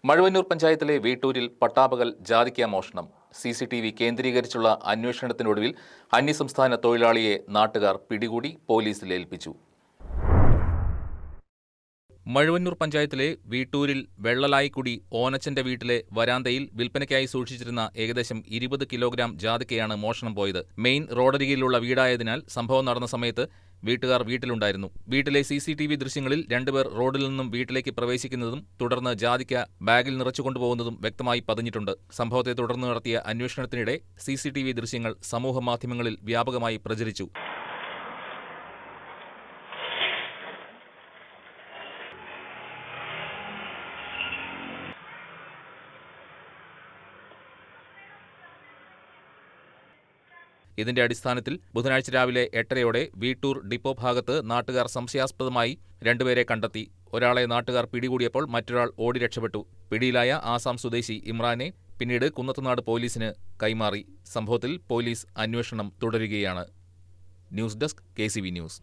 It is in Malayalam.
മഴവന്നൂർ പഞ്ചായത്തിലെ വീട്ടൂരിൽ പട്ടാപകൽ ജാതിക്ക മോഷണം. CCTV കേന്ദ്രീകരിച്ചുള്ള അന്വേഷണത്തിനൊടുവിൽ അന്യസംസ്ഥാന തൊഴിലാളിയെ നാട്ടുകാർ പിടികൂടി പോലീസിൽ ഏൽപ്പിച്ചു. മഴവന്നൂർ പഞ്ചായത്തിലെ വീട്ടൂരിൽ വെള്ളലായിക്കുടി ഓനച്ചന്റെ വീട്ടിലെ വരാന്തയിൽ വിൽപ്പനയ്ക്കായി സൂക്ഷിച്ചിരുന്ന ഏകദേശം 20 കിലോഗ്രാം ജാതിക്കയാണ് മോഷണം പോയത്. മെയിൻ റോഡരികിലുള്ള വീടായതിനാൽ സംഭവം നടന്ന സമയത്ത് വീട്ടുകാർ വീട്ടിലുണ്ടായിരുന്നു. വീട്ടിലെ CCTV ദൃശ്യങ്ങളിൽ 2 പേർ റോഡിൽ നിന്നും വീട്ടിലേക്ക് പ്രവേശിക്കുന്നതും തുടർന്ന് ജാതിക്ക ബാഗിൽ നിറച്ചുകൊണ്ടുപോകുന്നതും വ്യക്തമായി പതിഞ്ഞിട്ടുണ്ട്. സംഭവത്തെ തുടർന്ന് നടത്തിയ അന്വേഷണത്തിനിടെ CCTV ദൃശ്യങ്ങൾ സമൂഹമാധ്യമങ്ങളിൽ വ്യാപകമായി പ്രചരിച്ചു. ഇതിന്റെ അടിസ്ഥാനത്തിൽ ബുധനാഴ്ച രാവിലെ 8:30യോടെ വീട്ടൂർ ഡിപ്പോ ഭാഗത്ത് നാട്ടുകാർ സംശയാസ്പദമായി 2 പേരെ കണ്ടെത്തി. ഒരാളെ നാട്ടുകാർ പിടികൂടിയപ്പോൾ മറ്റൊരാൾ ഓടി രക്ഷപ്പെട്ടു. പിടിയിലായ ആസാം സ്വദേശി ഇമ്രാനെ പിന്നീട് കുന്നത്തുനാട് പോലീസിന് കൈമാറി. സംഭവത്തിൽ പോലീസ് അന്വേഷണം തുടരുകയാണ്. News desk KCV news.